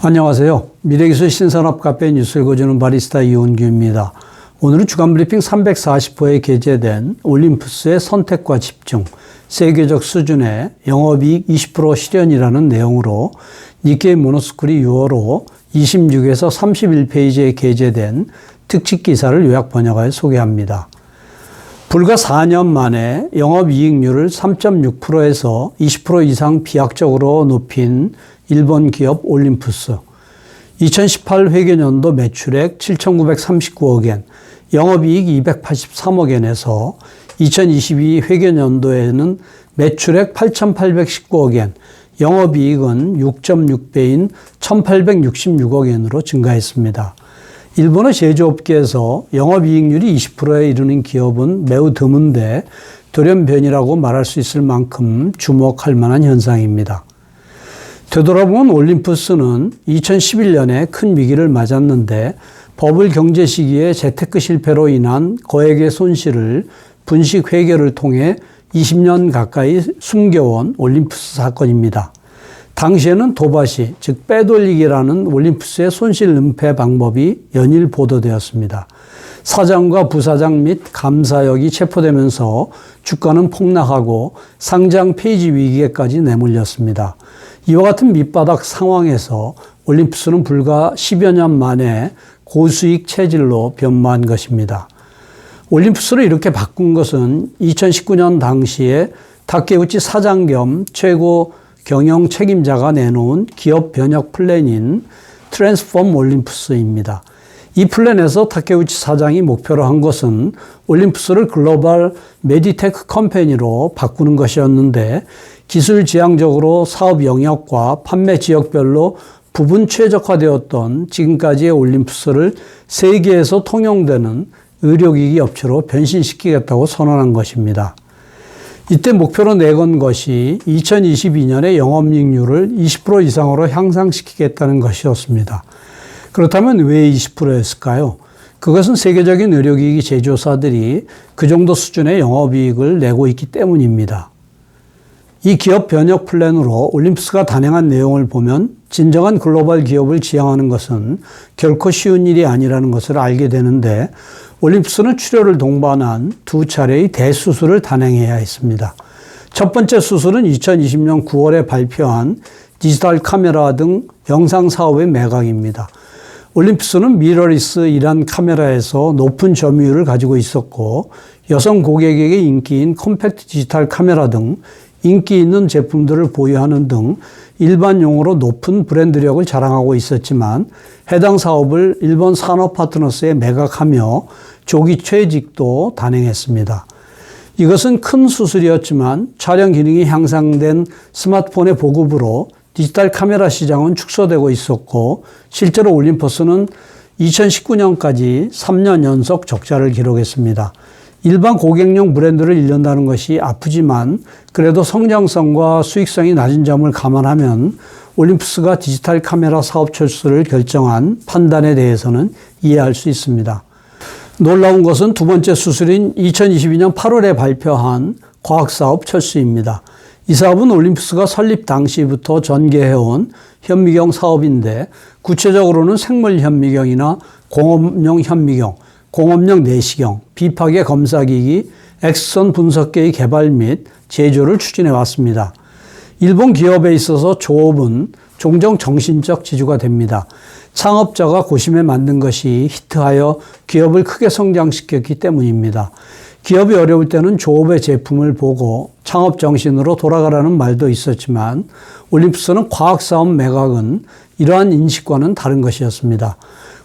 안녕하세요. 미래기술 신산업 카페 뉴스를 읽어주는 바리스타 이온규입니다. 오늘은 주간브리핑 340호에 게재된 올림푸스의 선택과 집중, 세계적 수준의 영업이익 20% 실현이라는 내용으로 니케이 모노스쿨이 6월호 26에서 31페이지에 게재된 특집 기사를 요약 번역하여 소개합니다. 불과 4년 만에 영업이익률을 3.6%에서 20% 이상 비약적으로 높인 일본 기업 올림푸스. 2018 회계년도 매출액 7,939억 엔, 영업이익 283억 엔에서 2022 회계년도에는 매출액 8,819억 엔, 영업이익은 6.6배인 1,866억 엔으로 증가했습니다. 일본의 제조업계에서 영업이익률이 20%에 이르는 기업은 매우 드문데 돌연변이라고 말할 수 있을 만큼 주목할 만한 현상입니다. 되돌아보면 올림푸스는 2011년에 큰 위기를 맞았는데 버블 경제 시기에 재테크 실패로 인한 거액의 손실을 분식 회계를 통해 20년 가까이 숨겨온 올림푸스 사건입니다. 당시에는 도바시, 즉 빼돌리기라는 올림푸스의 손실 은폐 방법이 연일 보도되었습니다. 사장과 부사장 및 감사역이 체포되면서 주가는 폭락하고 상장 폐지 위기에까지 내몰렸습니다. 이와 같은 밑바닥 상황에서 올림푸스는 불과 10여 년 만에 고수익 체질로 변모한 것입니다. 올림푸스를 이렇게 바꾼 것은 2019년 당시에 다케우치 사장 겸 최고 경영 책임자가 내놓은 기업 변혁 플랜인 트랜스폼 올림푸스입니다. 이 플랜에서 다케우치 사장이 목표로 한 것은 올림푸스를 글로벌 메디테크 컴퍼니로 바꾸는 것이었는데 기술 지향적으로 사업 영역과 판매 지역별로 부분 최적화되었던 지금까지의 올림푸스를 세계에서 통용되는 의료기기 업체로 변신시키겠다고 선언한 것입니다. 이때 목표로 내건 것이 2022년에 영업이익률을 20% 이상으로 향상시키겠다는 것이었습니다. 그렇다면 왜 20%였을까요? 그것은 세계적인 의료기기 제조사들이 그 정도 수준의 영업이익을 내고 있기 때문입니다. 이 기업 변혁 플랜으로 올림푸스가 단행한 내용을 보면 진정한 글로벌 기업을 지향하는 것은 결코 쉬운 일이 아니라는 것을 알게 되는데 올림푸스는 출혈을 동반한 두 차례의 대수술을 단행해야 했습니다. 첫 번째 수술은 2020년 9월에 발표한 디지털 카메라 등 영상 사업의 매각입니다. 올림푸스는 미러리스이란 카메라에서 높은 점유율을 가지고 있었고 여성 고객에게 인기인 컴팩트 디지털 카메라 등 인기 있는 제품들을 보유하는 등 일반용으로 높은 브랜드력을 자랑하고 있었지만 해당 사업을 일본 산업파트너스에 매각하며 조기 퇴직도 단행했습니다. 이것은 큰 수술이었지만 촬영 기능이 향상된 스마트폰의 보급으로 디지털 카메라 시장은 축소되고 있었고 실제로 올림푸스는 2019년까지 3년 연속 적자를 기록했습니다. 일반 고객용 브랜드를 잃는다는 것이 아프지만 그래도 성장성과 수익성이 낮은 점을 감안하면 올림푸스가 디지털 카메라 사업 철수를 결정한 판단에 대해서는 이해할 수 있습니다. 놀라운 것은 두 번째 수술인 2022년 8월에 발표한 과학사업 철수입니다. 이 사업은 올림푸스가 설립 당시부터 전개해온 현미경 사업인데 구체적으로는 생물 현미경이나 공업용 현미경, 공업용 내시경, 비파계 검사기기, 엑스선 분석기의 개발 및 제조를 추진해 왔습니다. 일본 기업에 있어서 조업은 종종 정신적 지주가 됩니다. 창업자가 고심해 만든 것이 히트하여 기업을 크게 성장시켰기 때문입니다. 기업이 어려울 때는 조업의 제품을 보고 창업 정신으로 돌아가라는 말도 있었지만 올림푸스는 과학사업 매각은 이러한 인식과는 다른 것이었습니다.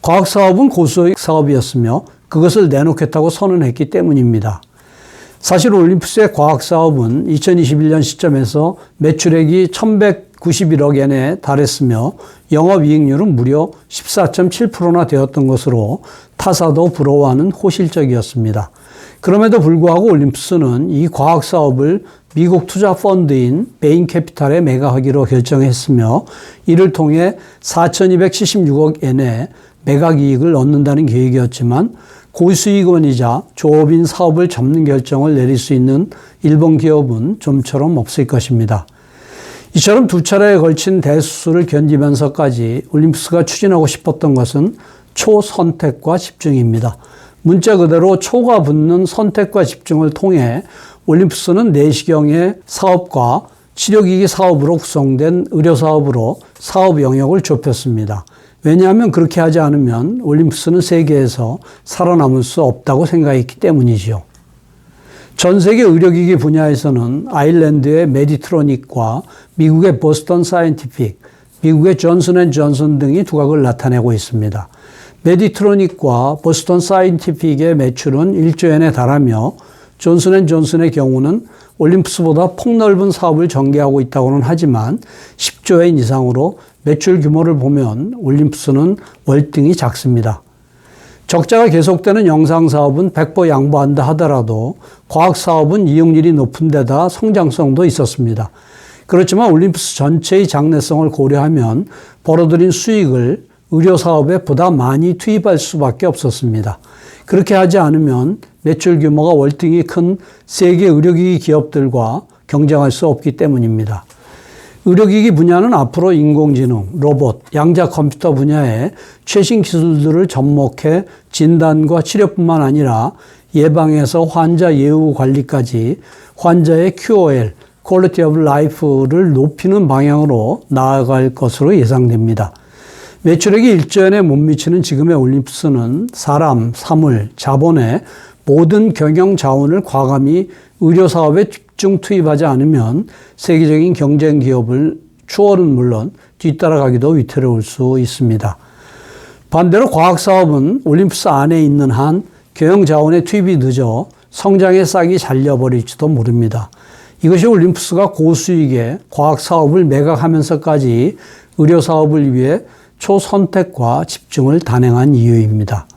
과학사업은 고수익 사업이었으며 그것을 내놓겠다고 선언했기 때문입니다. 사실 올림푸스의 과학사업은 2021년 시점에서 매출액이 1,191억 엔에 달했으며 영업이익률은 무려 14.7%나 되었던 것으로 타사도 부러워하는 호실적이었습니다. 그럼에도 불구하고 올림푸스는 이 과학사업을 미국 투자 펀드인 베인캐피탈에 매각하기로 결정했으며 이를 통해 4,276억 엔의 매각이익을 얻는다는 계획이었지만 고수익원이자 조업인 사업을 접는 결정을 내릴 수 있는 일본 기업은 좀처럼 없을 것입니다. 이처럼 두 차례에 걸친 대수술을 견디면서까지 올림푸스가 추진하고 싶었던 것은 초선택과 집중입니다. 문자 그대로 초가 붙는 선택과 집중을 통해 올림푸스는 내시경의 사업과 치료기기 사업으로 구성된 의료사업으로 사업 영역을 좁혔습니다. 왜냐하면 그렇게 하지 않으면 올림푸스는 세계에서 살아남을 수 없다고 생각했기 때문이지요. 전 세계 의료기기 분야에서는 아일랜드의 메디트로닉과 미국의 보스턴 사이언티픽, 미국의 존슨앤존슨 등이 두각을 나타내고 있습니다. 메디트로닉과 보스턴 사이언티픽의 매출은 1조 엔에 달하며 존슨앤존슨의 경우는 올림푸스보다 폭넓은 사업을 전개하고 있다고는 하지만 10조 엔 이상으로 매출 규모를 보면 올림푸스는 월등히 작습니다. 적자가 계속되는 영상사업은 백보 양보한다 하더라도 과학사업은 이용률이 높은 데다 성장성도 있었습니다. 그렇지만 올림푸스 전체의 장래성을 고려하면 벌어들인 수익을 의료사업에 보다 많이 투입할 수밖에 없었습니다. 그렇게 하지 않으면 매출 규모가 월등히 큰 세계 의료기기 기업들과 경쟁할 수 없기 때문입니다. 의료기기 분야는 앞으로 인공지능, 로봇, 양자 컴퓨터 분야에 최신 기술들을 접목해 진단과 치료뿐만 아니라 예방에서 환자 예후 관리까지 환자의 QOL, Quality of Life를 높이는 방향으로 나아갈 것으로 예상됩니다. 매출액이 1조 엔에 못 미치는 지금의 올림푸스는 사람, 사물, 자본의 모든 경영 자원을 과감히 의료사업에 집중 투입하지 않으면 세계적인 경쟁 기업을 추월은 물론 뒤따라가기도 위태로울 수 있습니다. 반대로 과학사업은 올림푸스 안에 있는 한 경영 자원의 투입이 늦어 성장의 싹이 잘려버릴지도 모릅니다. 이것이 올림푸스가 고수익의 과학사업을 매각하면서까지 의료사업을 위해 초선택과 집중을 단행한 이유입니다.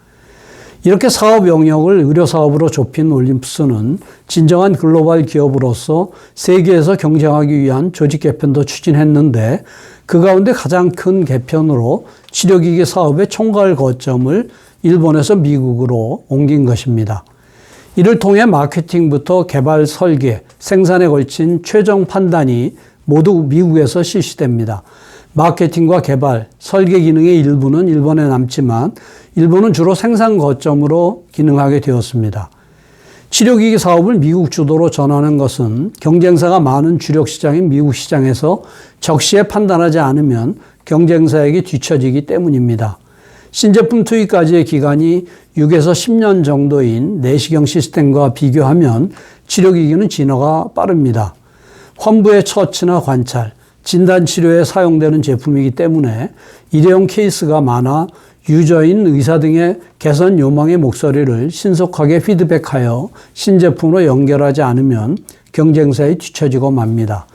이렇게 사업 영역을 의료사업으로 좁힌 올림푸스는 진정한 글로벌 기업으로서 세계에서 경쟁하기 위한 조직 개편도 추진했는데 그 가운데 가장 큰 개편으로 치료기기 사업의 총괄 거점을 일본에서 미국으로 옮긴 것입니다. 이를 통해 마케팅부터 개발, 설계, 생산에 걸친 최종 판단이 모두 미국에서 실시됩니다. 마케팅과 개발, 설계 기능의 일부는 일본에 남지만 일본은 주로 생산 거점으로 기능하게 되었습니다. 치료기기 사업을 미국 주도로 전하는 것은 경쟁사가 많은 주력 시장인 미국 시장에서 적시에 판단하지 않으면 경쟁사에게 뒤처지기 때문입니다. 신제품 투입까지의 기간이 6에서 10년 정도인 내시경 시스템과 비교하면 치료기기는 진화가 빠릅니다. 환부의 처치나 관찰, 진단치료에 사용되는 제품이기 때문에 일회용 케이스가 많아 유저인 의사 등의 개선 요망의 목소리를 신속하게 피드백하여 신제품으로 연결하지 않으면 경쟁사에 뒤처지고 맙니다.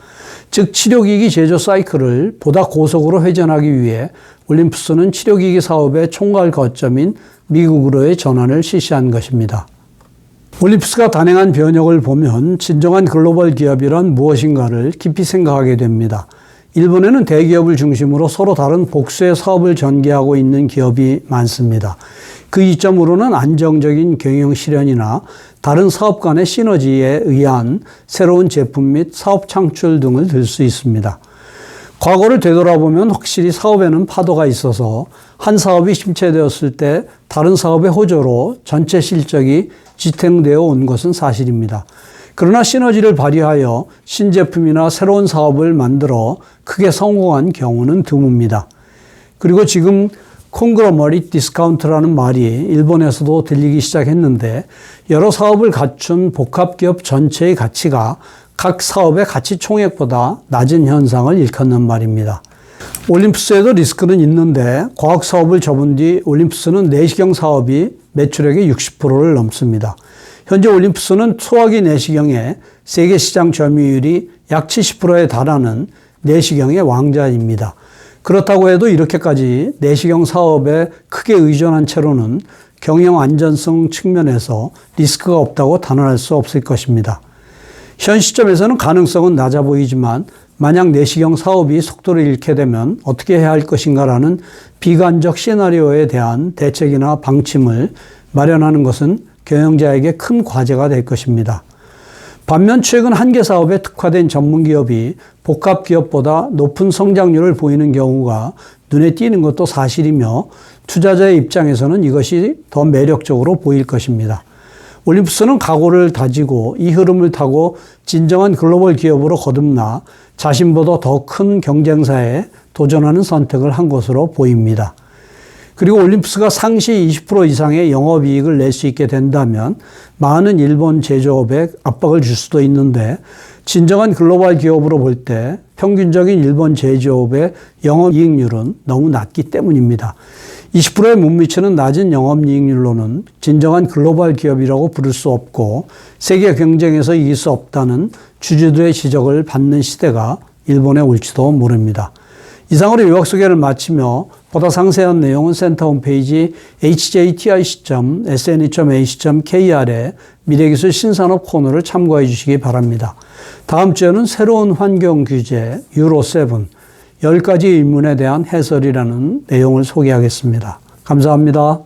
즉 치료기기 제조 사이클을 보다 고속으로 회전하기 위해 올림푸스는 치료기기 사업의 총괄 거점인 미국으로의 전환을 실시한 것입니다. 올림푸스가 단행한 변혁을 보면 진정한 글로벌 기업이란 무엇인가를 깊이 생각하게 됩니다. 일본에는 대기업을 중심으로 서로 다른 복수의 사업을 전개하고 있는 기업이 많습니다. 그 이점으로는 안정적인 경영 실현이나 다른 사업 간의 시너지에 의한 새로운 제품 및 사업 창출 등을 들 수 있습니다. 과거를 되돌아보면 확실히 사업에는 파도가 있어서 한 사업이 침체되었을 때 다른 사업의 호조로 전체 실적이 지탱되어 온 것은 사실입니다. 그러나 시너지를 발휘하여 신제품이나 새로운 사업을 만들어 크게 성공한 경우는 드뭅니다. 그리고 지금 콩그로머릿 디스카운트라는 말이 일본에서도 들리기 시작했는데 여러 사업을 갖춘 복합기업 전체의 가치가 각 사업의 가치 총액보다 낮은 현상을 일컫는 말입니다. 올림푸스에도 리스크는 있는데 과학 사업을 접은 뒤 올림푸스는 내시경 사업이 매출액의 60%를 넘습니다. 현재 올림푸스는 소화기 내시경의 세계 시장 점유율이 약 70%에 달하는 내시경의 왕자입니다. 그렇다고 해도 이렇게까지 내시경 사업에 크게 의존한 채로는 경영 안전성 측면에서 리스크가 없다고 단언할 수 없을 것입니다. 현 시점에서는 가능성은 낮아 보이지만 만약 내시경 사업이 속도를 잃게 되면 어떻게 해야 할 것인가라는 비관적 시나리오에 대한 대책이나 방침을 마련하는 것은 경영자에게 큰 과제가 될 것입니다. 반면 최근 한계 사업에 특화된 전문 기업이 복합 기업보다 높은 성장률을 보이는 경우가 눈에 띄는 것도 사실이며 투자자의 입장에서는 이것이 더 매력적으로 보일 것입니다. 올림푸스는 각오를 다지고 이 흐름을 타고 진정한 글로벌 기업으로 거듭나 자신보다 더 큰 경쟁사에 도전하는 선택을 한 것으로 보입니다. 그리고 올림푸스가 상시 20% 이상의 영업이익을 낼 수 있게 된다면 많은 일본 제조업에 압박을 줄 수도 있는데 진정한 글로벌 기업으로 볼 때 평균적인 일본 제조업의 영업이익률은 너무 낮기 때문입니다. 20%에 못 미치는 낮은 영업이익률로는 진정한 글로벌 기업이라고 부를 수 없고 세계 경쟁에서 이길 수 없다는 주주들의 지적을 받는 시대가 일본에 올지도 모릅니다. 이상으로 요약 소개를 마치며 보다 상세한 내용은 센터 홈페이지 hjtic.sne.ac.kr의 미래기술 신산업 코너를 참고해 주시기 바랍니다. 다음 주에는 새로운 환경 규제 유로7 10가지 의문에 대한 해설이라는 내용을 소개하겠습니다. 감사합니다.